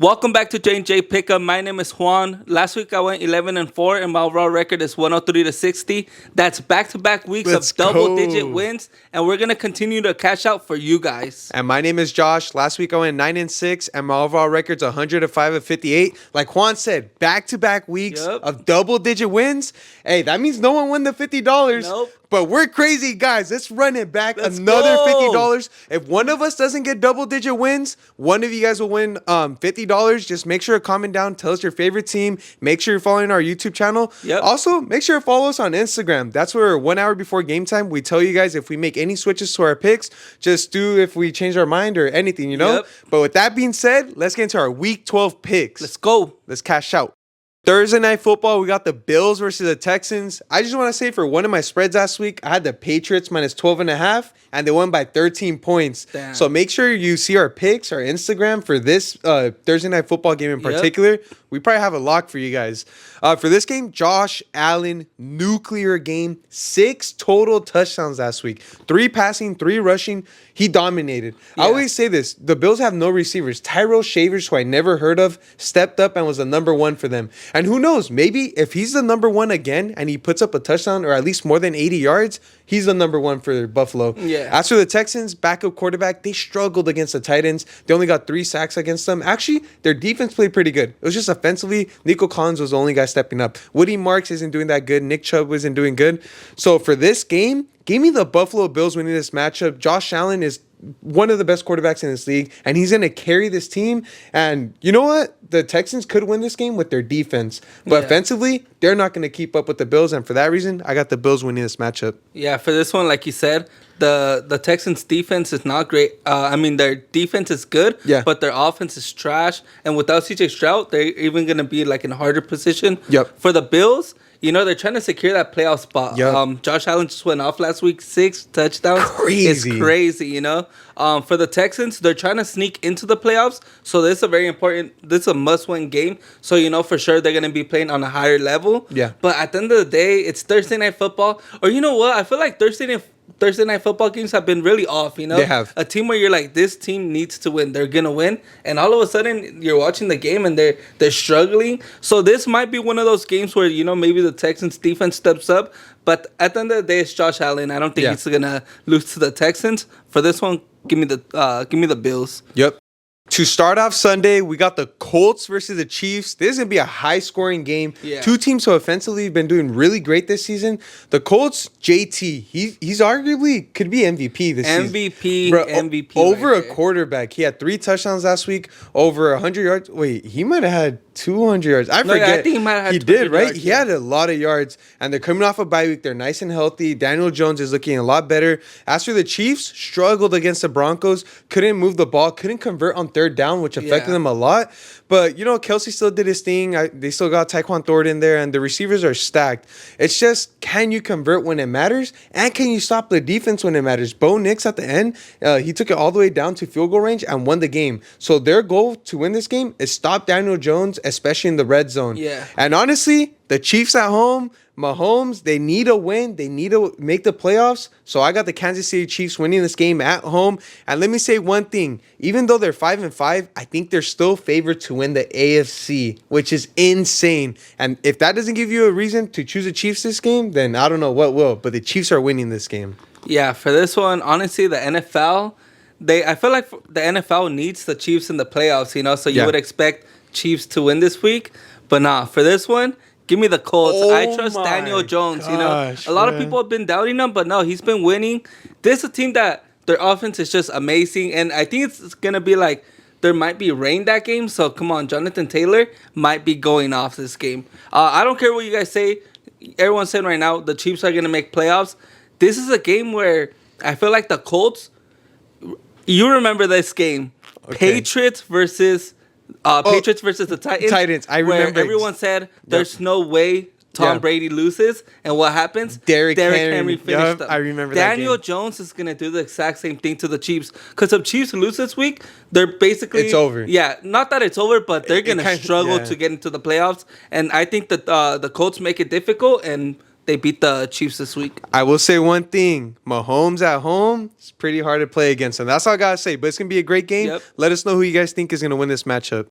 Welcome back to JandJPickEm. My name is Juan. Last week I went 11-4, and my overall record is 103-60. That's back-to-back weeks Let's of double-digit go. wins, and we're gonna continue to cash out for you guys. And my name is Josh. Last week I went 9-6, and my overall record's 105-58. Like Juan said, back-to-back weeks Yep. of double-digit wins. Hey, that means no one won the $50. Nope. But we're crazy, guys. Let's run it back. Let's Another go. $50. If one of us doesn't get double-digit wins, one of you guys will win $50. Just make sure to comment down. Tell us your favorite team. Make sure you're following our YouTube channel. Yep. Also, make sure to follow us on Instagram. That's where 1 hour before game time, we tell you guys if we make any switches to our picks. Just do if we change our mind or anything, you know? Yep. But with that being said, let's get into our Week 12 picks. Let's go. Let's cash out. Thursday night football, we got the Bills versus the Texans. I just want to say for one of my spreads last week, I had the Patriots minus 12.5, and they won by 13 points. Damn. So make sure you see our picks, our Instagram for this Thursday night football game in particular. We probably have a lock for you guys. For this game, Josh Allen, nuclear game. 6 total touchdowns last week. 3 passing, 3 rushing. He dominated. I Yeah. always say this. The Bills have no receivers. Tyrell Shavers, who I never heard of, stepped up and was the number 1 for them. And who knows, maybe if he's the number 1 again and he puts up a touchdown or at least more than 80 yards, he's the number 1 for Buffalo. Yeah. As for the Texans, backup quarterback, they struggled against the Titans. They only got 3 sacks against them. Actually, their defense played pretty good. It was just offensively, Nico Collins was the only guy stepping up. Woody Marks isn't doing that good. Nick Chubb isn't doing good. So for this game, give me the Buffalo Bills winning this matchup. Josh Allen is one of the best quarterbacks in this league, and he's going to carry this team. And you know what? The Texans could win this game with their defense. But offensively, they're not going to keep up with the Bills. And for that reason, I got the Bills winning this matchup. Yeah, for this one, like you said, the Texans' defense is not great. I mean, their defense is good, but their offense is trash. And without CJ Stroud, they're even going to be like in a harder position. Yep. For the Bills, you know, they're trying to secure that playoff spot. Yep. Josh Allen just went off last week, 6 touchdowns. Crazy. It's crazy, you know. For the Texans, they're trying to sneak into the playoffs. So this is a very important, this is a must-win game. So, you know, for sure they're going to be playing on a higher level. Yeah. But at the end of the day, it's Thursday Night Football. Or you know what? I feel like Thursday Night Football games have been really off, you know? They have. A team where you're like, this team needs to win. They're going to win. And all of a sudden, you're watching the game and they're struggling. So this might be one of those games where, you know, maybe the Texans defense steps up. But at the end of the day, it's Josh Allen. I don't think he's going to lose to the Texans. For this one, give me the Bills. Yep. To start off Sunday, we got the Colts versus the Chiefs. This is going to be a high-scoring game. Yeah. 2 teams who offensively have been doing really great this season. The Colts, JT, he's arguably could be MVP this season. MVP. Over right a there. quarterback. He had 3 touchdowns last week, over 100 yards. Wait, he might have had 200 yards. I forget. I think he might have had He 200 did, right? yards, He had a lot of yards, and they're coming off a bye week. They're nice and healthy. Daniel Jones is looking a lot better. As for the Chiefs, struggled against the Broncos. Couldn't move the ball. Couldn't convert on 3rd down, which affected them a lot. But, you know, Kelsey still did his thing. They still got Tyquan Thornton there, and the receivers are stacked. It's just, can you convert when it matters? And can you stop the defense when it matters? Bo Nix at the end, he took it all the way down to field goal range and won the game. So their goal to win this game is stop Daniel Jones, especially in the red zone. Yeah. And honestly, the Chiefs at home, Mahomes, they need a win. They need to make the playoffs. So I got the Kansas City Chiefs winning this game at home. And let me say one thing. Even though they're 5-5, I think they're still favored to win the AFC, which is insane. And if that doesn't give you a reason to choose the Chiefs this game, then I don't know what will. But the Chiefs are winning this game. Yeah, for this one, honestly, the NFL, I feel like the NFL needs the Chiefs in the playoffs, you know? So you would expect Chiefs to win this week. But nah, for this one, give me the Colts. I trust Daniel Jones, you know. A lot of people have been doubting him, but no, he's been winning. This is a team that their offense is just amazing. And I think it's going to be like there might be rain that game. So come on, Jonathan Taylor might be going off this game. I don't care what you guys say. Everyone's saying right now the Chiefs are going to make playoffs. This is a game where I feel like the Colts, you remember this game. Patriots versus the Titans. I remember. Where everyone said there's no way Tom Brady loses, and what happens? Derrick Henry finished up. I remember that Daniel game. Jones is going to do the exact same thing to the Chiefs. Because if Chiefs lose this week, they're basically... It's over. Yeah, not that it's over, but they're going to struggle to get into the playoffs. And I think that the Colts make it difficult, and they beat the Chiefs this week. I will say one thing. Mahomes at home, it's pretty hard to play against him. That's all I got to say. But it's going to be a great game. Yep. Let us know who you guys think is going to win this matchup.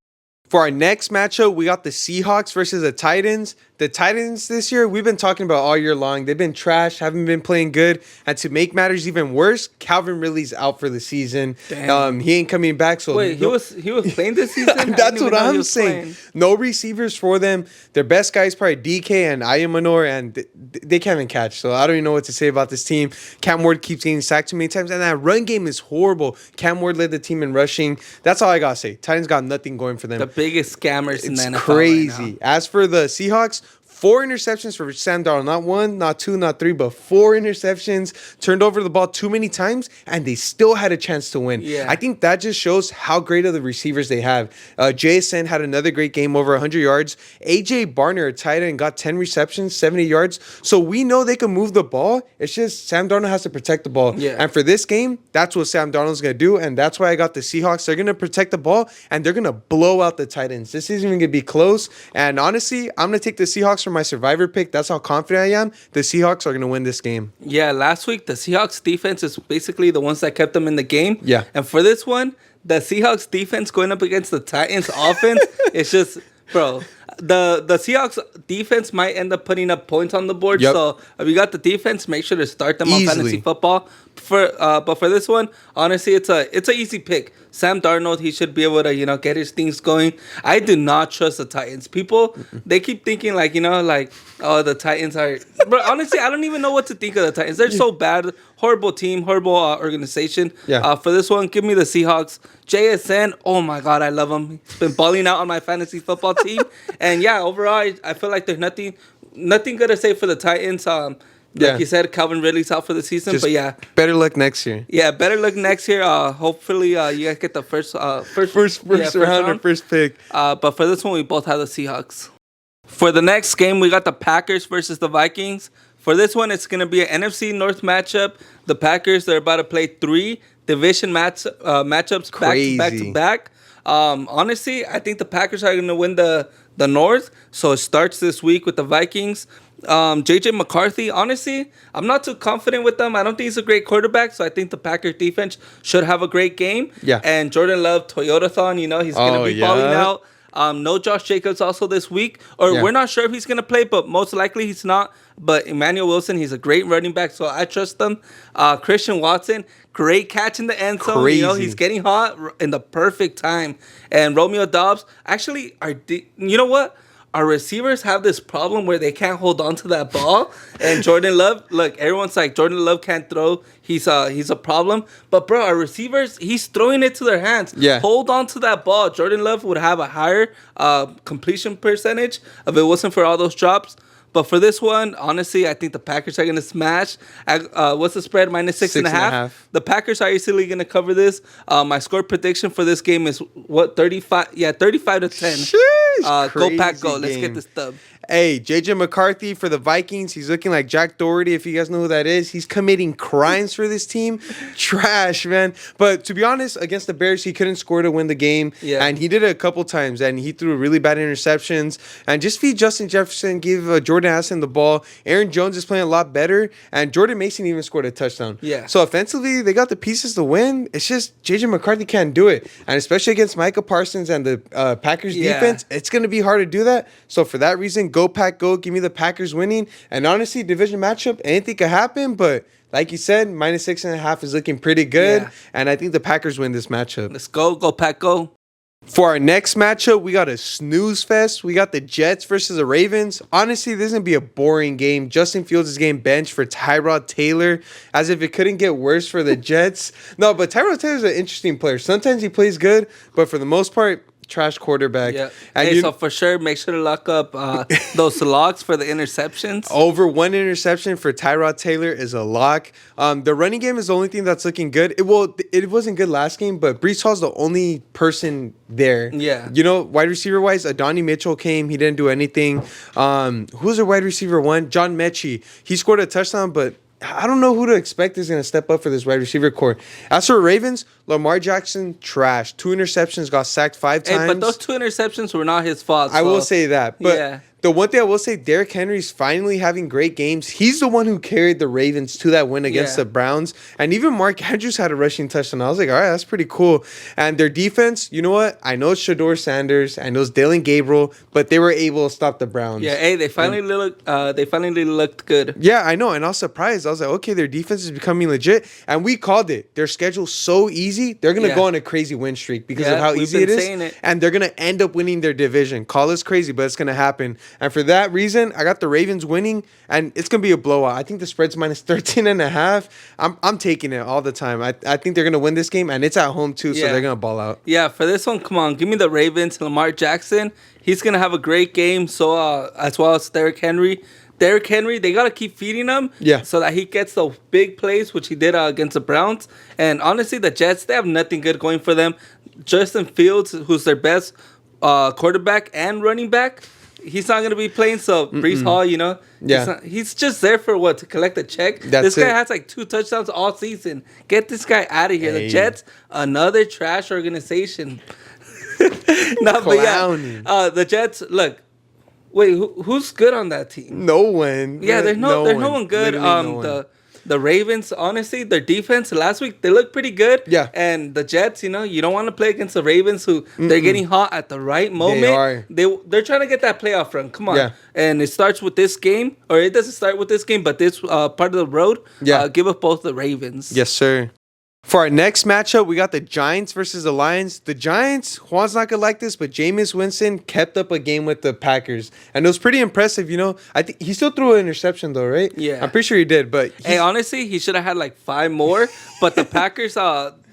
For our next matchup, we got the Seahawks versus the Titans. The Titans this year, we've been talking about all year long. They've been trash, haven't been playing good. And to make matters even worse, Calvin Ridley's out for the season. He ain't coming back. So wait, he was playing this season? That's what I'm saying. Playing. No receivers for them. Their best guy is probably DK and Ayamanor, and they can't even catch. So I don't even know what to say about this team. Cam Ward keeps getting sacked too many times, and that run game is horrible. Cam Ward led the team in rushing. That's all I gotta say. Titans got nothing going for them. The biggest scammers in the NFL. It's crazy. Right now. As for the Seahawks, 4 interceptions for Sam Darnold. Not 1, not 2, not 3, but 4 interceptions. Turned over the ball too many times, and they still had a chance to win. Yeah. I think that just shows how great of the receivers they have. JSN had another great game, over 100 yards. AJ Barner, a tight end, got 10 receptions, 70 yards. So we know they can move the ball. It's just Sam Darnold has to protect the ball. Yeah. And for this game, that's what Sam Darnold's going to do, and that's why I got the Seahawks. They're going to protect the ball, and they're going to blow out the Titans. This isn't even going to be close. And honestly, I'm going to take the Seahawks for my survivor pick. That's how confident I am. The Seahawks are going to win this game. Yeah, last week, the Seahawks defense is basically the ones that kept them in the game. Yeah. And for this one, the Seahawks defense going up against the Titans offense, it's just, bro, the Seahawks defense might end up putting up points on the board. Yep. So if you got the defense, make sure to start them Easily. on fantasy football. But for this one, honestly, it's an easy pick. Sam Darnold, he should be able to, get his things going. I do not trust the Titans. People, they keep thinking oh, the Titans are... But honestly, I don't even know what to think of the Titans. They're so bad. Horrible team, horrible organization. Yeah. For this one, give me the Seahawks. JSN, oh my God, I love him. He's been balling out on my fantasy football team. And yeah, overall, I feel like there's nothing good to say for the Titans. Like you said, Calvin Ridley's out for the season, but yeah. Better luck next year. Yeah, better luck next year. Hopefully, you guys get the first round or first pick. But for this one, we both have the Seahawks. For the next game, we got the Packers versus the Vikings. For this one, it's going to be an NFC North matchup. The Packers, they're about to play 3 division matchups back to back. Honestly, I think the Packers are going to win the North. So it starts this week with the Vikings. JJ McCarthy, honestly, I'm not too confident with them. I don't think he's a great quarterback, so I think the Packers defense should have a great game. Yeah. And Jordan Love, Toyotathon, he's going to be balling out. No Josh Jacobs also this week. We're not sure if he's going to play, but most likely he's not. But Emmanuel Wilson, he's a great running back, so I trust them. Christian Watson, great catch in the end zone. Crazy. He's getting hot in the perfect time. And Romeo Doubs, actually, you know what? Our receivers have this problem where they can't hold on to that ball. And Jordan Love, look, everyone's like, Jordan Love can't throw. He's a problem. But, bro, our receivers, he's throwing it to their hands. Yeah. Hold on to that ball. Jordan Love would have a higher completion percentage if it wasn't for all those drops. But for this one, honestly, I think the Packers are going to smash. What's the spread? -6.5. The Packers are easily going to cover this. My score prediction for this game is, 35? Yeah, 35-10. Go Pack, go. Let's get this dub. Hey, JJ McCarthy for the Vikings. He's looking like Jack Doherty, if you guys know who that is. He's committing crimes for this team. Trash, man. But to be honest, against the Bears, he couldn't score to win the game. Yeah. And he did it a couple times, and he threw really bad interceptions. And just feed Justin Jefferson, give Jordan Addison the ball. Aaron Jones is playing a lot better, and Jordan Mason even scored a touchdown. Yeah. So offensively, they got the pieces to win. It's just JJ McCarthy can't do it. And especially against Micah Parsons and the Packers defense, it's going to be hard to do that. So for that reason, go Pack, go. Give me the Packers winning. And honestly, division matchup, anything could happen. But like you said, -6.5 is looking pretty good. Yeah. And I think the Packers win this matchup. Let's go. Go Pack, go. For our next matchup, we got a snooze fest. We got the Jets versus the Ravens. Honestly, this is going to be a boring game. Justin Fields is getting benched for Tyrod Taylor, as if it couldn't get worse for the Jets. No, but Tyrod Taylor's an interesting player. Sometimes he plays good, but for the most part, trash quarterback. Yeah. And so for sure, make sure to lock up those locks for the interceptions. Over 1 interception for Tyrod Taylor is a lock. The running game is the only thing that's looking good. It wasn't good last game, but Breece Hall's the only person there. Yeah. Wide receiver wise, Adonai Mitchell came. He didn't do anything. Who's their wide receiver one? John Mechie. He scored a touchdown, but I don't know who to expect is going to step up for this wide receiver core. As for Ravens, Lamar Jackson, trash. 2 interceptions, got sacked 5 times. Hey, but those 2 interceptions were not his fault. I will say that. But yeah. The one thing I will say, Derrick Henry's finally having great games. He's the one who carried the Ravens to that win against the Browns. And even Mark Andrews had a rushing touchdown. I was like, all right, that's pretty cool. And their defense, you know what? I know it's Shador Sanders. I know it's Dylan Gabriel. But they were able to stop the Browns. Yeah, hey, they finally looked good. Yeah, I know. And I was surprised. I was like, okay, their defense is becoming legit. And we called it. Their schedule's so easy. They're going to go on a crazy win streak because of how easy it is. And they're going to end up winning their division. Call us crazy, but it's going to happen. And for that reason, I got the Ravens winning, and it's going to be a blowout. I think the spread's minus 13.5. I'm taking it all the time. I think they're going to win this game, and it's at home too, so they're going to ball out. Yeah, for this one, come on. Give me the Ravens. Lamar Jackson, he's going to have a great game, so as well as Derrick Henry. Derrick Henry, they got to keep feeding him so that he gets the big plays, which he did against the Browns. And honestly, the Jets, they have nothing good going for them. Justin Fields, who's their best quarterback and running back, he's not going to be playing, so Breece Hall, he's just there for to collect a check. This guy has like 2 touchdowns all season. Get this guy out of here. The Jets, another trash organization. The Jets, look, wait, who's good on that team? No one. Yeah, there's no one good. The Ravens, honestly, their defense last week, they looked pretty good. Yeah. And the Jets, you don't want to play against the Ravens who they're getting hot at the right moment. They are. They're trying to get that playoff run. Come on. Yeah. And it starts with this game, or it doesn't start with this game, but this part of the road. Yeah. Give us both the Ravens. Yes, sir. For our next matchup, we got the Giants versus the Lions. The Giants, Juan's not going to like this, but Jameis Winston kept up a game with the Packers. And it was pretty impressive, I think he still threw an interception, though, right? Yeah. I'm pretty sure he did, but... Hey, honestly, he should have had like 5 more, but the Packers,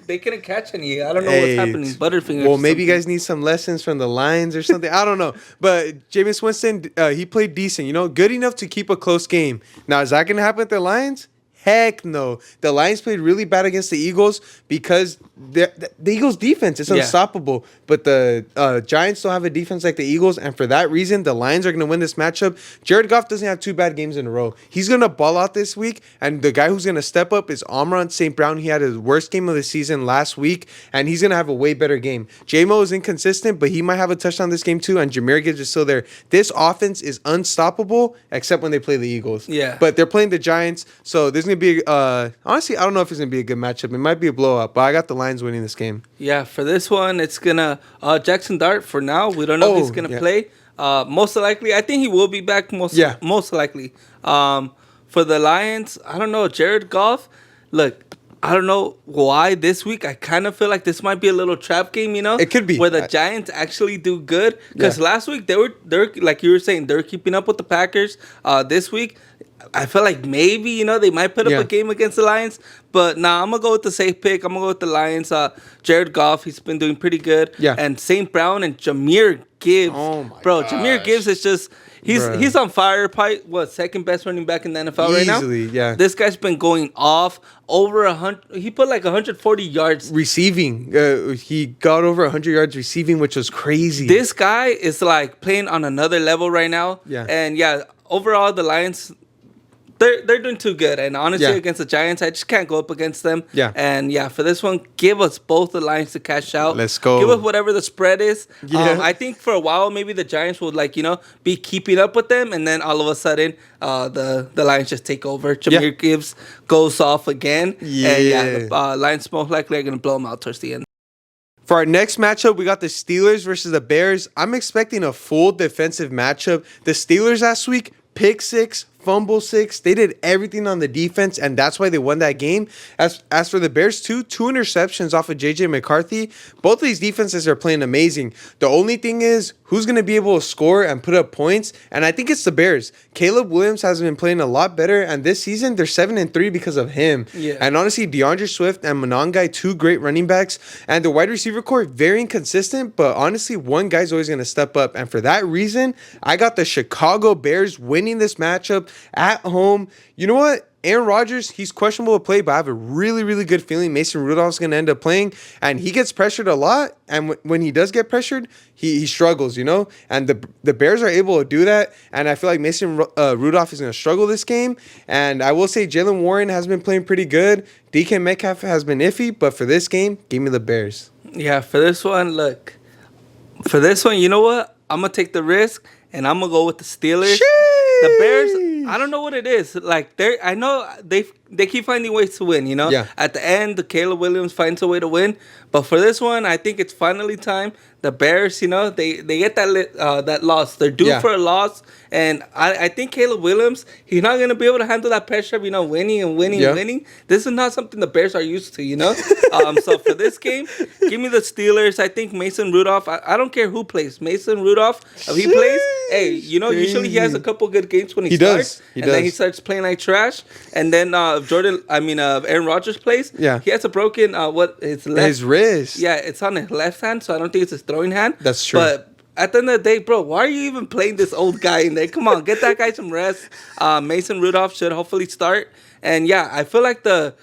they couldn't catch any. I don't know what's happening. Butterfingers. Well, maybe you guys need some lessons from the Lions or something. I don't know. But Jameis Winston, he played decent, good enough to keep a close game. Now, is that going to happen with the Lions? Heck no. The Lions played really bad against the Eagles because the Eagles' defense is unstoppable. But the Giants don't have a defense like the Eagles. And for that reason, the Lions are going to win this matchup. Jared Goff doesn't have 2 bad games in a row. He's going to ball out this week. And the guy who's going to step up is Amon St. Brown. He had his worst game of the season last week. And he's going to have a way better game. J-Mo is inconsistent, but he might have a touchdown this game too. And Jahmyr Gibbs is still there. This offense is unstoppable except when they play the Eagles. Yeah. But they're playing the Giants. So there's going to be honestly, I don't know if it's going to be a good matchup. It might be a blowout, but I got the Lions winning this game. Yeah, for this one, it's going to Jackson Dart for now. We don't know if he's going to play. Most likely, I think he will be back most likely. For the Lions, I don't know. Jared Goff, look, I don't know why this week. I kind of feel like this might be a little trap game, It could be. Where the Giants actually do good. Because last week, they're like you were saying, they're keeping up with the Packers. This week, I feel like maybe, they might put up a game against the Lions. But I'm going to go with the safe pick. I'm going to go with the Lions. Jared Goff, he's been doing pretty good. Yeah. And St. Brown and Jahmyr Gibbs. Oh, my gosh. Jahmyr Gibbs is just... He's on fire. Probably, second best running back in the NFL right now? Easily, yeah. This guy's been going off over 100. He put like 140 yards. Receiving. He got over 100 yards receiving, which was crazy. This guy is like playing on another level right now. Yeah. And overall, the Lions... They're doing too good. And honestly, against the Giants, I just can't go up against them. Yeah. And for this one, give us both the Lions to cash out. Let's go. Give us whatever the spread is. Yeah. I think for a while, maybe the Giants will be keeping up with them. And then all of a sudden, the Lions just take over. Jahmyr Gibbs goes off again. Yeah. And the Lions most likely are going to blow them out towards the end. For our next matchup, we got the Steelers versus the Bears. I'm expecting a full defensive matchup. The Steelers last week, pick 6, fumble 6. They did everything on the defense, and that's why they won that game. As for the Bears, two interceptions off of J.J. McCarthy. Both of these defenses are playing amazing. The only thing is, who's going to be able to score and put up points? And I think it's the Bears. Caleb Williams has been playing a lot better, and this season, they're 7-3 because of him. Yeah. And honestly, DeAndre Swift and Monangai, 2 great running backs. And the wide receiver core, very inconsistent, but honestly, one guy's always going to step up. And for that reason, I got the Chicago Bears winning this matchup at home. You know what? Aaron Rodgers, he's questionable to play, but I have a really, really good feeling Mason Rudolph's going to end up playing. And he gets pressured a lot. And when he does get pressured, he struggles, you know? And the Bears are able to do that. And I feel like Mason Rudolph is going to struggle this game. And I will say Jaylen Warren has been playing pretty good. DK Metcalf has been iffy. But for this game, give me the Bears. Yeah, for this one, look. For this one, you know what? I'm going to take the risk, and I'm going to go with the Steelers. Sheesh. The Bears, I don't know what it is. Like, I know they keep finding ways to win, you know? Yeah. At the end, Caleb Williams finds a way to win. But for this one, I think it's finally time. The Bears, you know, they get that loss. They're due for a loss. And I think Caleb Williams, he's not going to be able to handle that pressure of, you know, winning and winning. This is not something the Bears are used to, you know? So for this game, give me the Steelers. I think Mason Rudolph, I don't care who plays. Mason Rudolph, if he plays, hey, you know, usually he has a couple good games when he starts. Then he starts playing like trash. And then Aaron Rodgers plays, he has a broken, his wrist. Yeah, it's on his left hand, so I don't think it's his throwing hand. That's true. But at the end of the day, bro, why are you even playing this old guy in there? Come on, get that guy some rest. Mason Rudolph should hopefully start. And yeah, I feel like this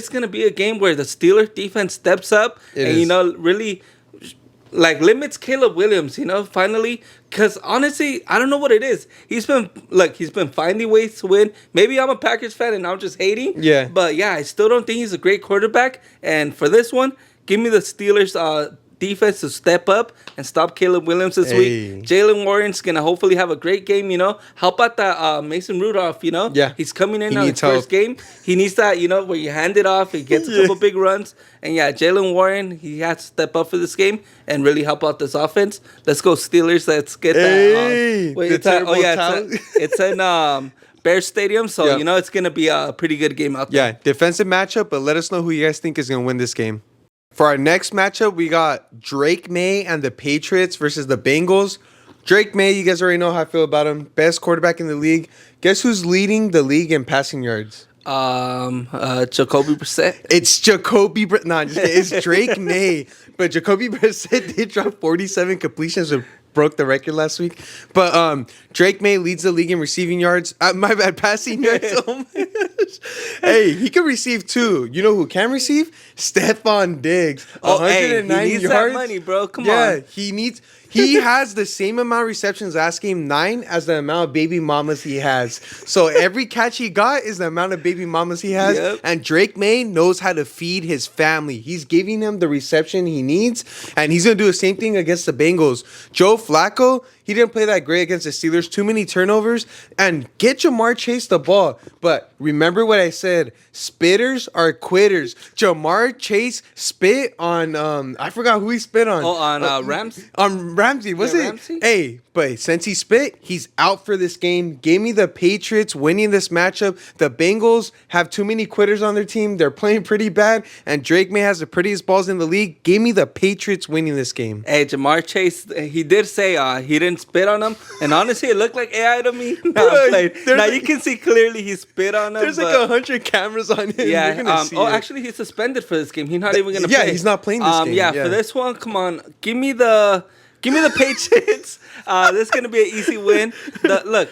is gonna be a game where the Steelers defense steps up you know, really like limits Caleb Williams, you know, finally. Because honestly, I don't know what it is. He's been finding ways to win. Maybe I'm a Packers fan and I'm just hating. Yeah. But yeah, I still don't think he's a great quarterback. And for this one, give me the Steelers defense to step up and stop Caleb Williams this week. Jaylen Warren's going to hopefully have a great game, you know. Help out that Mason Rudolph, you know. Yeah. He's coming in on his first game. He needs that, you know, where you hand it off. He gets a couple big runs. And yeah, Jaylen Warren, he has to step up for this game and really help out this offense. Let's go Steelers. Let's get that. It's in Bears Stadium. So, you know, it's going to be a pretty good game out there. Yeah, defensive matchup, but let us know who you guys think is going to win this game. For our next matchup, we got Drake May and the Patriots versus the Bengals. Drake May, you guys already know how I feel about him. Best quarterback in the league. Guess who's leading the league in passing yards? Jacoby Brissett. It's Jacoby Brissett. Nah, it's Drake May. But Jacoby Brissett did drop 47 completions and broke the record last week. But Drake May leads the league in receiving yards. My bad, passing yards. Oh my gosh. Hey, he can receive too. You know who can receive? Stephon Diggs. 109 he needs yards. That money, bro. Come on. He has the same amount of receptions last game, 9, as the amount of baby mamas he has. So every catch he got is the amount of baby mamas he has. Yep. And Drake May knows how to feed his family. He's giving him the reception he needs. And he's going to do the same thing against the Bengals. Joe Flacco, he didn't play that great against the Steelers. Too many turnovers. And get Jamar Chase the ball. But remember what I said. Spitters are quitters. Jamar Chase spit on, I forgot who he spit on. Oh, on Ramsey? On Ramsey, was it? Ramsey? Hey, but since he spit, he's out for this game. Give me the Patriots winning this matchup. The Bengals have too many quitters on their team. They're playing pretty bad. And Drake May has the prettiest balls in the league. Give me the Patriots winning this game. Hey, Jamar Chase, he did say he didn't spit on him. And honestly, it looked like AI to me. Now you can see clearly he spit on him. There's like 100 cameras on him. Yeah. Actually, he's suspended for this game. He's not even going to play. Yeah, he's not playing this game. Yeah, for this one, come on. Give me the Patriots. This is going to be an easy win. Look,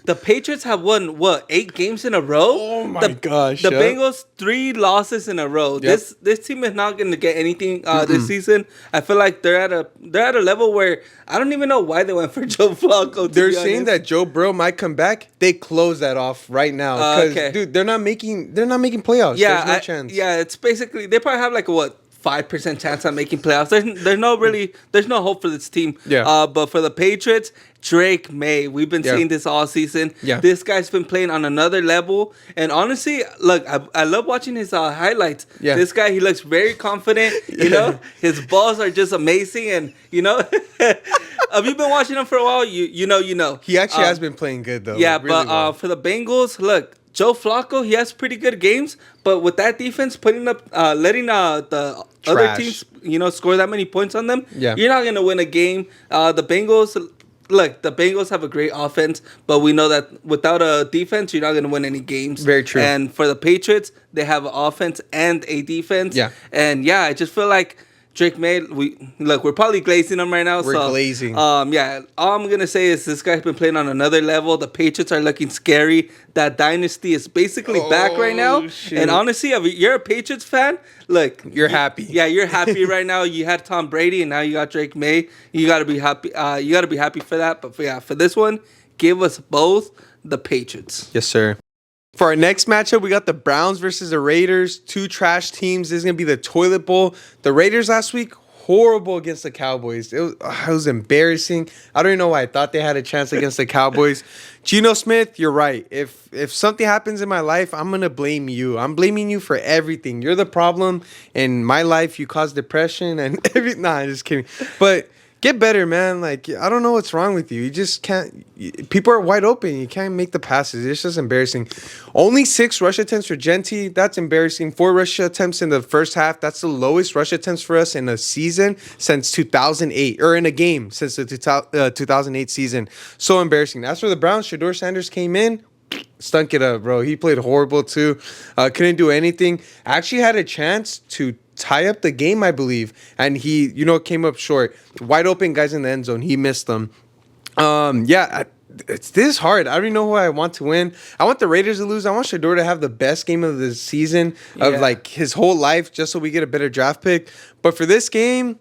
the Patriots have won, 8 games in a row? Oh, my gosh. The Bengals, 3 losses in a row. Yep. This team is not going to get anything this season. I feel like they're at a level where I don't even know why they went for Joe Flacco. They're saying that Joe Burrow might come back. They close that off right now. Because, dude, they're not making playoffs. Yeah, there's no chance. Yeah, it's basically, they probably have like 5% chance on making playoffs. There's no hope for this team. Yeah. But for the Patriots, Drake May, we've been seeing this all season. Yeah. This guy's been playing on another level. And honestly, look, I love watching his highlights. Yeah. This guy, he looks very confident. You know, his balls are just amazing. And you know, have you been watching him for a while? You know. He actually has been playing good though. Yeah, really well. For the Bengals, look. Joe Flacco, he has pretty good games, but with that defense putting up, letting the other teams, you know, score that many points on them, you're not gonna win a game. The Bengals have a great offense, but we know that without a defense, you're not gonna win any games. Very true. And for the Patriots, they have an offense and a defense. Yeah. And yeah, I just feel like Drake May, we're probably glazing him right now. We're glazing. Yeah, all I'm gonna say is this guy's been playing on another level. The Patriots are looking scary. That dynasty is basically back right now. Shoot. And honestly, if you're a Patriots fan, look, you're happy. Yeah, you're happy right now. You had Tom Brady, and now you got Drake May. You gotta be happy. You gotta be happy for that. But for this one, give us both the Patriots. Yes, sir. For our next matchup, we got the Browns versus the Raiders. Two trash teams. This is going to be the toilet bowl. The Raiders last week, horrible against the Cowboys. It was embarrassing. I don't even know why I thought they had a chance against the Cowboys. Geno Smith, you're right. If something happens in my life, I'm going to blame you. I'm blaming you for everything. You're the problem. In my life, you caused depression and everything. Nah, I'm just kidding. But get better, man. Like, I don't know what's wrong with you. You just can't. People are wide open. You can't make the passes. It's just embarrassing. Only 6 rush attempts for Genty. That's embarrassing. 4 rush attempts in the first half. That's the lowest rush attempts for us in a season since 2008, or in a game since the 2008 season. So embarrassing. As for the Browns, Shedeur Sanders came in. Stunk it up, bro. He played horrible too. Couldn't do anything. Actually had a chance to tie up the game, I believe, and he, came up short. Wide open guys in the end zone. He missed them. It's this hard. I don't even know who I want to win. I want the Raiders to lose. I want Shedeur to have the best game of the season of like his whole life, just so we get a better draft pick. But for this game,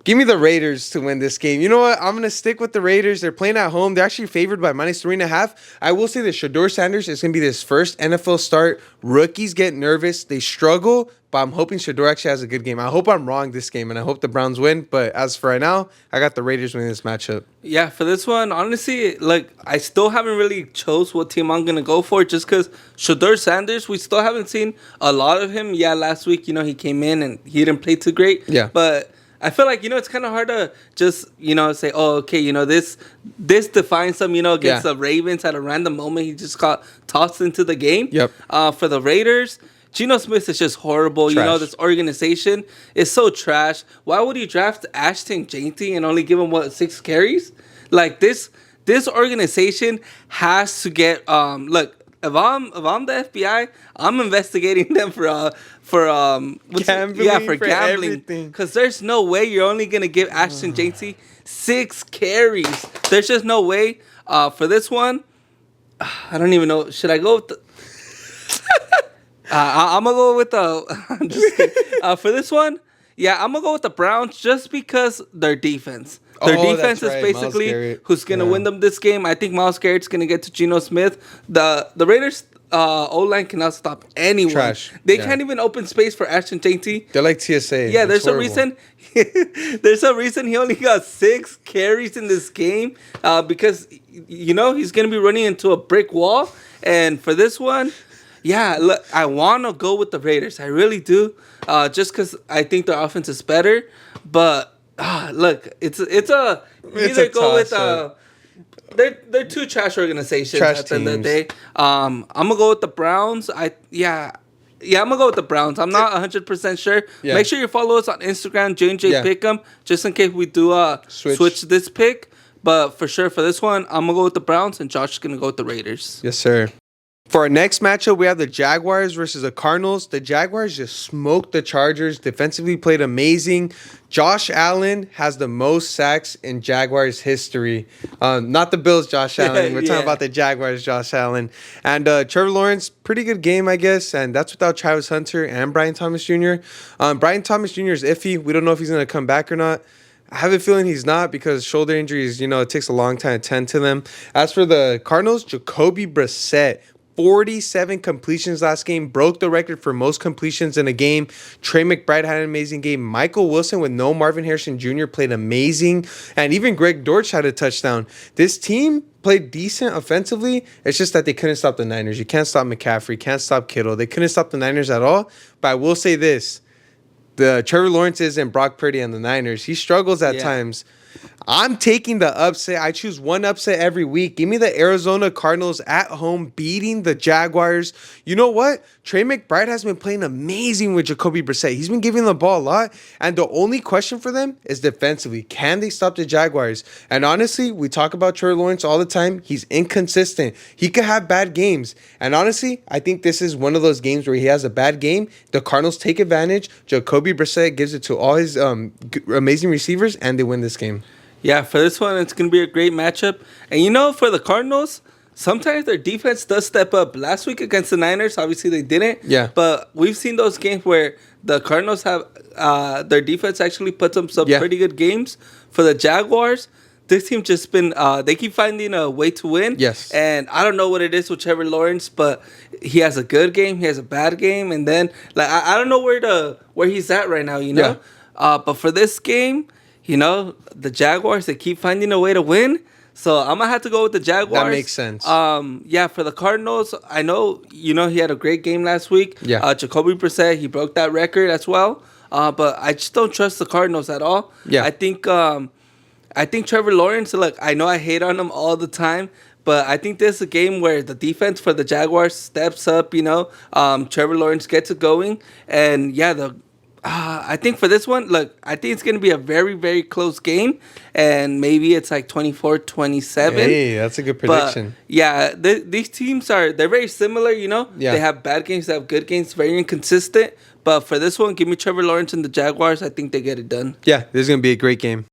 give me the Raiders to win this game. You know what? I'm going to stick with the Raiders. They're playing at home. They're actually favored by -3.5. I will say that Shedeur Sanders is going to be his first NFL start. Rookies get nervous. They struggle, but I'm hoping Shedeur actually has a good game. I hope I'm wrong this game, and I hope the Browns win. But as for right now, I got the Raiders winning this matchup. Yeah, for this one, honestly, I still haven't really chose what team I'm going to go for just because Shedeur Sanders, we still haven't seen a lot of him. Yeah, last week, he came in and he didn't play too great. Yeah. But I feel like, it's kind of hard to just, say, oh, okay, this defines him, against the Ravens at a random moment. He just got tossed into the game. Yep. For the Raiders, Geno Smith is just horrible. Trash. This organization is so trash. Why would you draft Ashton Janty and only give him, 6 carries? Like, this organization has to get, look, if I'm the FBI, I'm investigating them for gambling. Because there's no way you're only gonna give Ashton Janty 6 carries. There's just no way. For this one, I don't even know. Should I go with the? I'm gonna go with the. I'm just kidding. For this one, I'm gonna go with the Browns just because their defense. Their defense is basically who's going to win them this game. I think Myles Garrett's going to get to Geno Smith. The Raiders' O-line cannot stop anyone. Trash. They can't even open space for Ashton Janty. They're like TSA. Yeah, there's a reason. There's a reason he only got 6 carries in this game because, he's going to be running into a brick wall. And for this one, look, I want to go with the Raiders. I really do. Just because I think their offense is better. But look, it's a either go with they're 2 trash organizations at the end of the day. I'm gonna go with the Browns. I'm gonna go with the Browns. I'm not 100% sure. Yeah. Make sure you follow us on Instagram, JandJPickEm, just in case we do switch this pick. But for sure for this one, I'm gonna go with the Browns, and Josh is gonna go with the Raiders. Yes, sir. For our next matchup, we have the Jaguars versus the Cardinals. The Jaguars just smoked the Chargers. Defensively played amazing. Josh Allen has the most sacks in Jaguars history. Not the Bills' Josh Allen. We're talking about the Jaguars' Josh Allen. And Trevor Lawrence, pretty good game, I guess. And that's without Travis Hunter and Brian Thomas Jr. Brian Thomas Jr. is iffy. We don't know if he's going to come back or not. I have a feeling he's not because shoulder injuries, it takes a long time to tend to them. As for the Cardinals, Jacoby Brissett, 47 completions last game, broke the record for most completions in a game. Trey McBride had an amazing game. Michael Wilson with no Marvin Harrison Jr. played amazing. And even Greg Dortch had a touchdown. This team played decent offensively. It's just that they couldn't stop the Niners. You can't stop McCaffrey. Can't stop Kittle. They couldn't stop the Niners at all. But I will say this. The Trevor Lawrence and Brock Purdy and the Niners, he struggles at times. I'm taking the upset. I choose one upset every week. Give me the Arizona Cardinals at home beating the Jaguars. You know what? Trey McBride has been playing amazing with Jacoby Brissett. He's been giving the ball a lot. And the only question for them is defensively. Can they stop the Jaguars? And honestly, we talk about Trevor Lawrence all the time. He's inconsistent. He could have bad games. And honestly, I think this is one of those games where he has a bad game. The Cardinals take advantage. Jacoby Brissett gives it to all his amazing receivers, and they win this game. Yeah, for this one, it's going to be a great matchup. And you know, for the Cardinals, sometimes their defense does step up. Last week against the Niners, obviously they didn't. Yeah. But we've seen those games where the Cardinals have their defense actually puts up some pretty good games. For the Jaguars, this team just been they keep finding a way to win. Yes. And I don't know what it is with Trevor Lawrence, but he has a good game, he has a bad game, and then like I don't know where he's at right now, you know. Yeah. But for this game, you know, the Jaguars, they keep finding a way to win. So I'm going to have to go with the Jaguars. That makes sense. Yeah, for the Cardinals, I know, you know, he had a great game last week. Yeah. Jacoby Brissett, he broke that record as well. But I just don't trust the Cardinals at all. Yeah. I think Trevor Lawrence, look, I know I hate on him all the time, but I think this is a game where the defense for the Jaguars steps up, you know. Trevor Lawrence gets it going. And, yeah, I think for this one, look, I think it's going to be a very, very close game. And maybe it's like 24-27. Hey, that's a good prediction. But, yeah, these teams they're very similar, you know. Yeah. They have bad games, they have good games, very inconsistent. But for this one, give me Trevor Lawrence and the Jaguars. I think they get it done. Yeah, this is going to be a great game.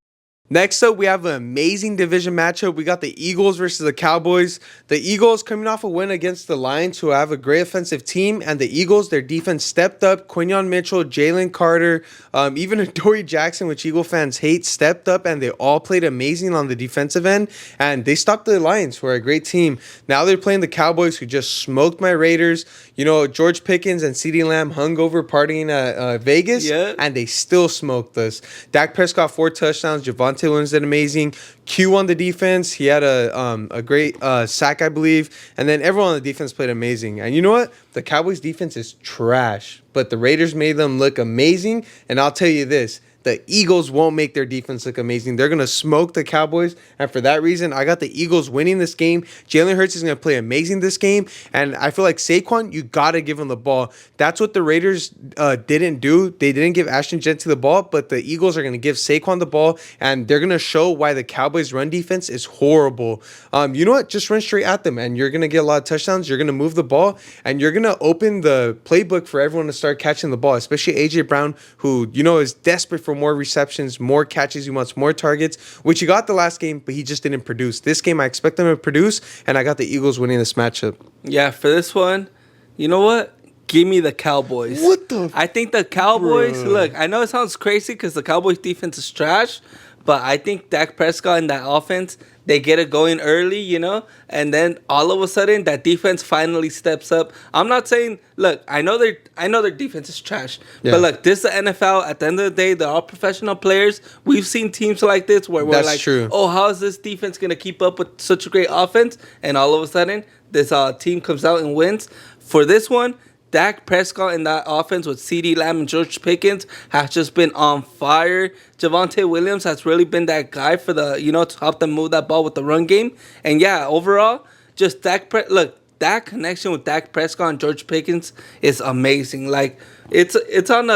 Next up, we have an amazing division matchup. We got the Eagles versus the Cowboys. The Eagles coming off a win against the Lions, who have a great offensive team. And the Eagles, their defense stepped up. Quinyon Mitchell, Jalen Carter, even Dory Jackson, which Eagle fans hate, stepped up. And they all played amazing on the defensive end. And they stopped the Lions, who are a great team. Now they're playing the Cowboys, who just smoked my Raiders. You know, George Pickens and CeeDee Lamb hung over partying at Vegas. Yeah. And they still smoked us. Dak Prescott, 4 touchdowns. Javonte Williams did amazing. Q on the defense. He had a great sack, I believe. And then everyone on the defense played amazing. And you know what? The Cowboys defense is trash. But the Raiders made them look amazing. And I'll tell you this. The Eagles won't make their defense look amazing. They're going to smoke the Cowboys. And for that reason, I got the Eagles winning this game. Jalen Hurts is going to play amazing this game. And I feel like Saquon, you got to give him the ball. That's what the Raiders didn't do. They didn't give Ashton Jeanty the ball, but the Eagles are going to give Saquon the ball. And they're going to show why the Cowboys' run defense is horrible. You know what? Just run straight at them. And you're going to get a lot of touchdowns. You're going to move the ball. And you're going to open the playbook for everyone to start catching the ball, especially A.J. Brown, who, you know, is desperate for more receptions, more catches. He wants more targets, which he got the last game, but he just didn't produce. This game, I expect them to produce, and I got the Eagles winning this matchup. Yeah, for this one, you know what? Give me the Cowboys. What the? I think the Cowboys, look, I know it sounds crazy because the Cowboys defense is trash, but I think Dak Prescott and that offense, they get it going early, you know, and then all of a sudden that defense finally steps up. I'm not saying, look, I know their defense is trash, but look, this is the NFL. At the end of the day, they're all professional players. We've seen teams like this where we're like, true. oh, how is this defense gonna keep up with such a great offense? And all of a sudden, this team comes out and wins. For this one, Dak Prescott in that offense with CeeDee Lamb and George Pickens has just been on fire. Javonte Williams has really been that guy for to help them move that ball with the run game. And yeah, overall, just that connection with Dak Prescott and George Pickens is amazing. Like it's on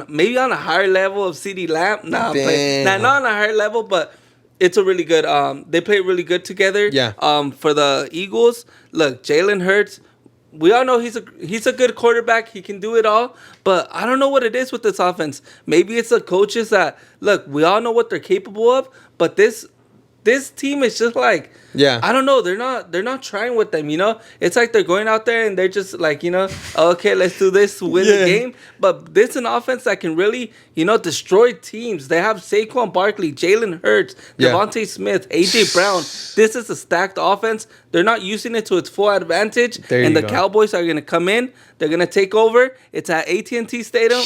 maybe on a higher level of CeeDee Lamb. Not on a higher level, but it's a really good. They play really good together. Yeah. For the Eagles, look, Jalen Hurts. We all know he's a good quarterback. He can do it all. But I don't know what it is with this offense. Maybe it's the coaches that, look, we all know what they're capable of. But this team is just like, I don't know. They're not trying with them, you know. It's like they're going out there and they're just like, you know, okay, let's do this to win the game. But this is an offense that can really, you know, destroy teams. They have Saquon Barkley, Jalen Hurts, Devontae Smith, A.J. Brown. This is a stacked offense. They're not using it to its full advantage. And the Cowboys are going to come in. They're going to take over. It's at AT&T Stadium.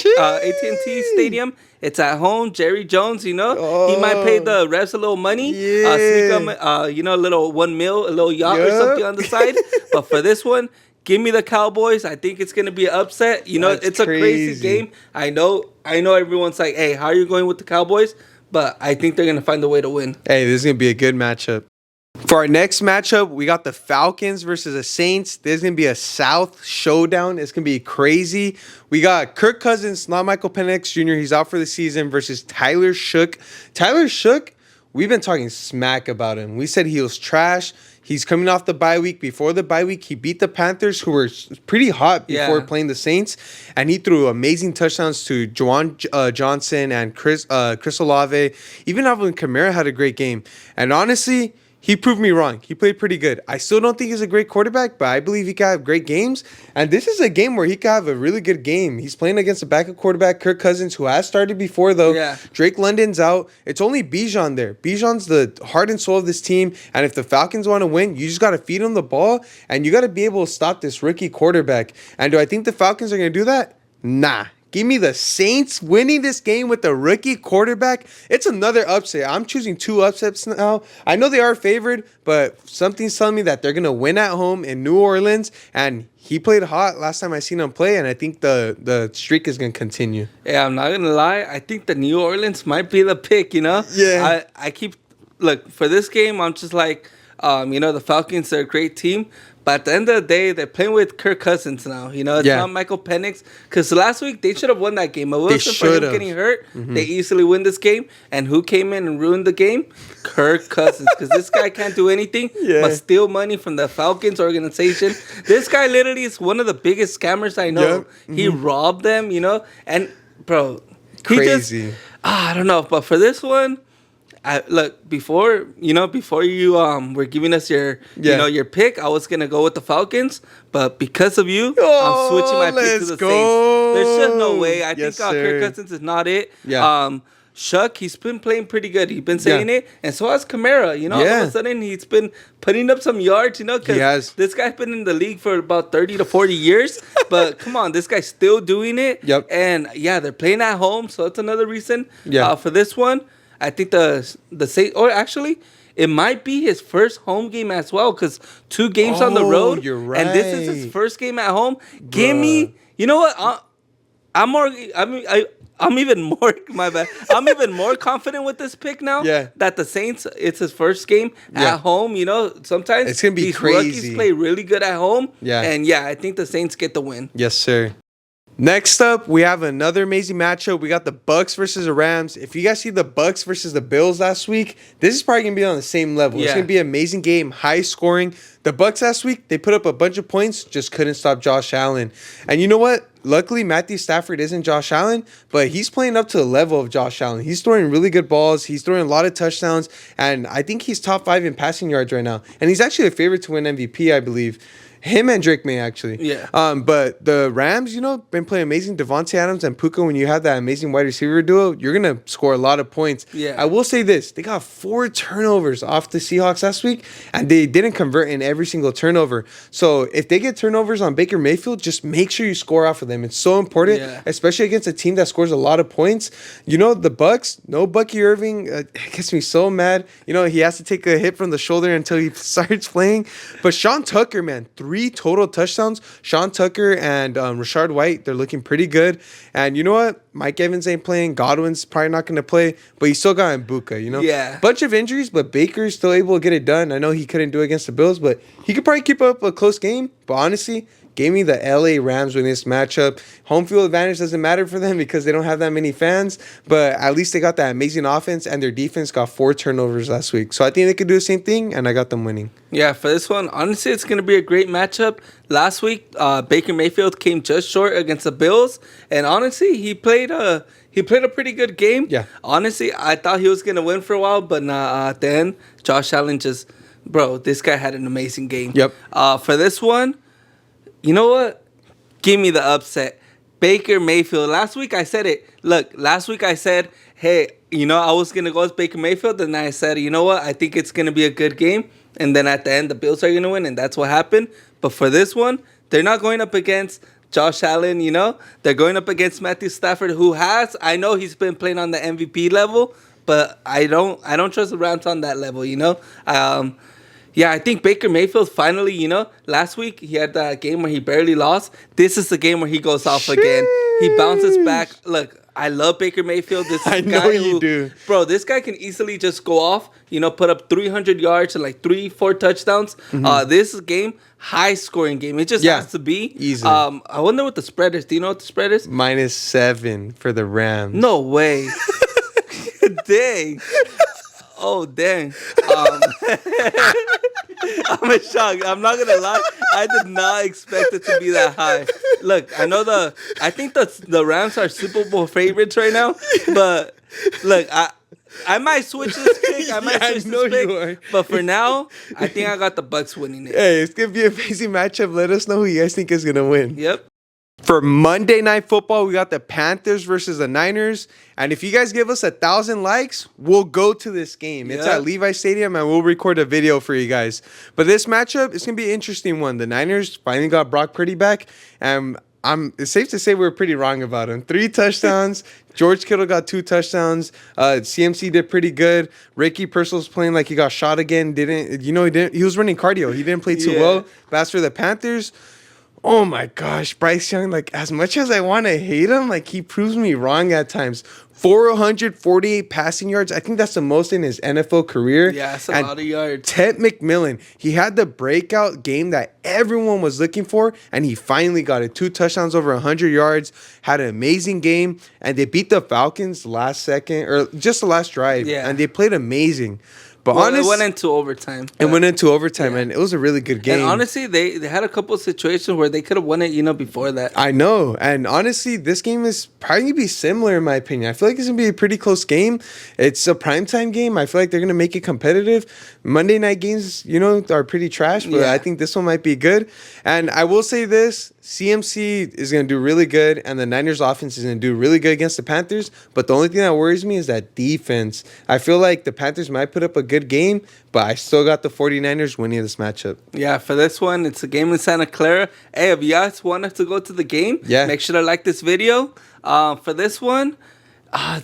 It's at home. Jerry Jones, you know, he might pay the refs a little money. Sneak them, a little $1 million, a little yacht or something on the side. But for this one, give me the Cowboys. I think it's going to be an upset. You know, it's a crazy game. I know everyone's like, hey, how are you going with the Cowboys? but I think they're gonna find a way to win. Hey, this is gonna be a good matchup. For our next matchup, we got the Falcons versus the Saints. There's going to be a South showdown. It's going to be crazy. We got Kirk Cousins, not Michael Penix Jr. He's out for the season, versus Tyler Shook. Tyler Shook, we've been talking smack about him. We said he was trash. He's coming off the bye week. Before the bye week, he beat the Panthers, who were pretty hot before playing the Saints. And he threw amazing touchdowns to Juan Johnson and Chris Olave. Even Alvin Kamara had a great game. And honestly, he proved me wrong. He played pretty good. I still don't think he's a great quarterback, but I believe he can have great games. And this is a game where he can have a really good game. He's playing against a backup quarterback, Kirk Cousins, who has started before, though. Yeah. Drake London's out. It's only Bijan there. Bijan's the heart and soul of this team. And if the Falcons want to win, you just got to feed him the ball, and you got to be able to stop this rookie quarterback. And do I think the Falcons are going to do that? Nah. Give me the Saints winning this game with the rookie quarterback. It's another upset. I'm choosing 2 upsets now. I know they are favored, but something's telling me that they're going to win at home in New Orleans. And he played hot last time I seen him play, and I think the streak is going to continue. Yeah, I'm not going to lie. I think the New Orleans might be the pick, you know? Yeah. I keep... Look, for this game, I'm just like, the Falcons are a great team. But at the end of the day, they're playing with Kirk Cousins now. You know, it's not Michael Penix. Because last week, they should have won that game. If it wasn't for him getting hurt, they easily win this game. And who came in and ruined the game? Kirk Cousins. Because this guy can't do anything but steal money from the Falcons organization. This guy literally is one of the biggest scammers I know. He robbed them, you know. And, bro, crazy. I don't know. But for this one... before you were giving us your your pick, I was gonna go with the Falcons, but because of you, I'm switching my pick to the Saints. There's just no way. I think Kirk Cousins is not it. Shuck, he's been playing pretty good. He's been saying it, and so has Kamara. You know, all of a sudden he's been putting up some yards. You know, because this guy's been in the league for about 30 to 40 years. But come on, this guy's still doing it. And they're playing at home, so that's another reason. For this one. I think the Saints, or actually, it might be his first home game as well, because 2 games on the road, you're right. and this is his first game at home. Give me, you know what? I'm even more. My bad. I'm even more confident with this pick now. That the Saints, it's his first game at home. You know, sometimes it's gonna be these crazy. Rookies play really good at home. And I think the Saints get the win. Yes, sir. Next up, we have another amazing matchup. We got the Bucks versus the Rams. If you guys see the Bucks versus the Bills last week, this is probably going to be on the same level. It's going to be an amazing game, high scoring. The Bucks last week, they put up a bunch of points, just couldn't stop Josh Allen. And you know what? Luckily, Matthew Stafford isn't Josh Allen, but he's playing up to the level of Josh Allen. He's throwing really good balls. He's throwing a lot of touchdowns. And I think he's top 5 in passing yards right now. And he's actually a favorite to win MVP, I believe. Him and Drake May, actually. But the Rams, been playing amazing. Devontae Adams and Puka, when you have that amazing wide receiver duo, you're going to score a lot of points. I will say this. They got 4 turnovers off the Seahawks last week, and they didn't convert in every single turnover. So if they get turnovers on Baker Mayfield, just make sure you score off of them. It's so important, especially against a team that scores a lot of points. The Bucks, no Bucky Irving. It gets me so mad. He has to take a hit from the shoulder until he starts playing. But Sean Tucker, man, 3 total touchdowns. Sean Tucker and Rashard White, they're looking pretty good. And you know what? Mike Evans ain't playing. Godwin's probably not going to play, but he still got Mbuka, Bunch of injuries, but Baker's still able to get it done. I know he couldn't do it against the Bills, but he could probably keep up a close game. But honestly, gave me the LA Rams winning this matchup. Home field advantage doesn't matter for them because they don't have that many fans, but at least they got that amazing offense, and their defense got 4 turnovers last week. So I think they could do the same thing, and I got them winning. Yeah, for this one, honestly, it's going to be a great matchup. Last week, Baker Mayfield came just short against the Bills, and honestly, he played a pretty good game. Honestly, I thought he was going to win for a while, but at the end, Josh Allen this guy had an amazing game. For this one, you know what? Give me the upset. Baker Mayfield. Last week I said it. Look, last week I said, hey, I was going to go with Baker Mayfield. And I said, you know what? I think it's going to be a good game. And then at the end, the Bills are going to win. And that's what happened. But for this one, they're not going up against Josh Allen, They're going up against Matthew Stafford, who I know he's been playing on the MVP level. But I don't trust the Rams on that level, I think Baker Mayfield finally, last week he had that game where he barely lost. This is the game where he goes off again. He bounces back. Look, I love Baker Mayfield. This I know guy you do. Bro, this guy can easily just go off, put up 300 yards and like 3-4 touchdowns. This game, high scoring game. It just has to be. Easily. I wonder what the spread is. Do you know what the spread is? -7 for the Rams. No way. Dang. Oh, dang. I'm in shock. I'm not gonna lie. I did not expect it to be that high. Look, I think the Rams are Super Bowl favorites right now. But look, I might switch this pick. I might switch this pick. But for now, I think I got the Bucks winning it. Hey, it's gonna be an amazing matchup. Let us know who you guys think is gonna win. Yep. For Monday Night Football, we got the Panthers versus the Niners. And if you guys give us 1,000 likes, we'll go to this game. It's at Levi Stadium, and we'll record a video for you guys. But this matchup, it's going to be an interesting one. The Niners finally got Brock Purdy back, and it's safe to say we were pretty wrong about him. 3 touchdowns. George Kittle got 2 touchdowns. CMC did pretty good. Ricky Purcell's playing like he got shot again. He was running cardio. He didn't play too well. But as for the Panthers, oh my gosh, Bryce Young, like as much as I want to hate him, like he proves me wrong at times. 448 passing yards. I think that's the most in his NFL career. Yeah, that's a lot of yards. Ted McMillan, he had the breakout game that everyone was looking for, and he finally got it. 2 touchdowns over 100 yards, had an amazing game, and they beat the Falcons last second, or just the last drive, and they played amazing. But honestly, it went into overtime. And it was a really good game. And honestly, they had a couple of situations where they could have won it, before that. I know. And honestly, this game is probably going to be similar in my opinion. I feel like it's going to be a pretty close game. It's a primetime game. I feel like they're going to make it competitive. Monday night games, are pretty trash, but I think this one might be good. And I will say this, CMC is going to do really good, and the Niners offense is going to do really good against the Panthers. But the only thing that worries me is that defense. I feel like the Panthers might put up a good game, but I still got the 49ers winning this matchup. Yeah, for this one, it's a game in Santa Clara. Hey, if you guys want us to go to the game, make sure to like this video. For this one, I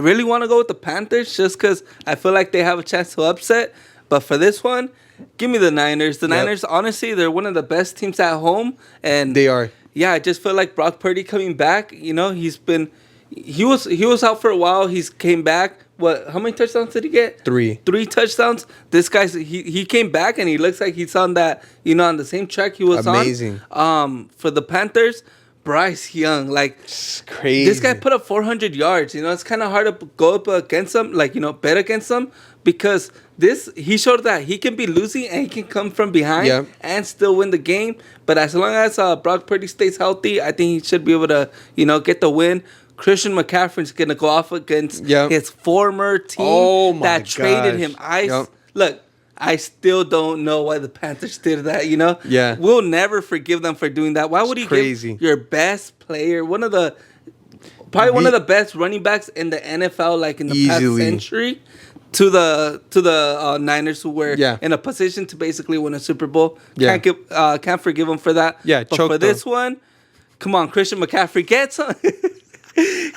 really want to go with the Panthers just because I feel like they have a chance to upset. But for this one, give me the Niners. The Niners, honestly, they're one of the best teams at home. And they are. Yeah, I just feel like Brock Purdy coming back, he was out for a while. He's came back. How many touchdowns did he get? 3. 3 touchdowns. This guy's he came back and he looks like he's on that, on the same track he was amazing. For the Panthers, Bryce Young, it's crazy. This guy put up 400 yards. It's kind of hard to go up against him, bet against him, because he showed that he can be losing and he can come from behind and still win the game. But as long as Brock Purdy stays healthy, I think he should be able to, get the win. Christian McCaffrey's going to go off against his former team that traded him. Look, I still don't know why the Panthers did that, Yeah. We'll never forgive them for doing that. Why would he give your best player, one of the best running backs in the NFL, in the past century, to the Niners, who were in a position to basically win a Super Bowl? Can't forgive them for that. Yeah, but for this one, come on, Christian McCaffrey, get some.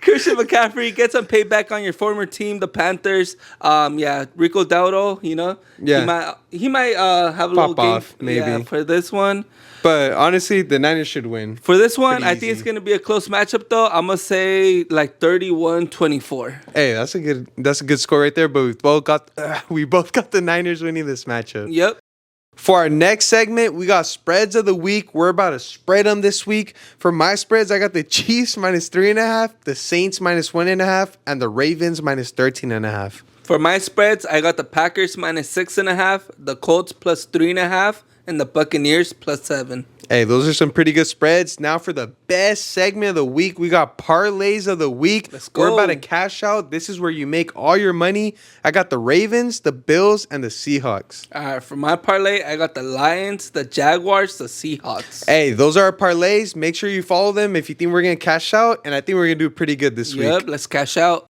Christian McCaffrey, get some payback on your former team, the Panthers. Rico Dowdle, he might have a little game off, maybe for this one. But honestly, the Niners should win. For this one, I think it's gonna be a close matchup though. I'm gonna say 31-24. Hey, that's a good score right there. But we both got the Niners winning this matchup. Yep. For our next segment, we got spreads of the week. We're about to spread them this week. For my spreads, I got the Chiefs -3.5, the Saints -1.5, and the Ravens -13.5. For my spreads, I got the Packers -6.5, the Colts +3.5, and the Buccaneers +7. Hey, those are some pretty good spreads. Now for the best segment of the week, we got parlays of the week. Let's go. We're about to cash out. This is where you make all your money. I got the Ravens, the Bills, and the Seahawks. All right, for my parlay, I got the Lions, the Jaguars, the Seahawks. Hey, those are our parlays. Make sure you follow them if you think we're going to cash out, and I think we're going to do pretty good this week. Yep, let's cash out.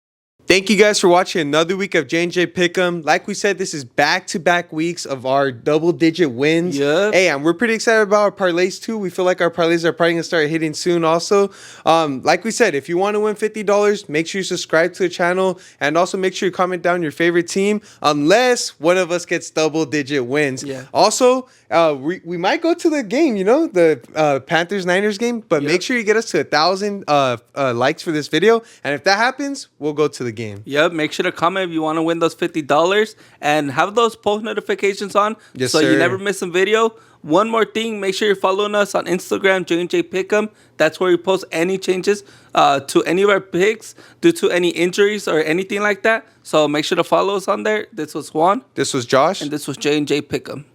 Thank you guys for watching another week of JandJPickEm. Like we said, this is back-to-back weeks of our double-digit wins. Yep. Hey, and we're pretty excited about our parlays too. We feel like our parlays are probably going to start hitting soon also. Like we said, if you want to win $50, make sure you subscribe to the channel. And also make sure you comment down your favorite team unless one of us gets double-digit wins. Yeah. Also, we might go to the game, the Panthers-Niners game. But make sure you get us to 1,000 likes for this video. And if that happens, we'll go to the game. Yep, make sure to comment if you want to win those $50 and have those post notifications on so you never miss a video. One more thing, make sure you're following us on Instagram, JandJPickEm. That's where we post any changes to any of our picks due to any injuries or anything like that. So make sure to follow us on there. This was Juan. This was Josh. And this was JandJPickEm.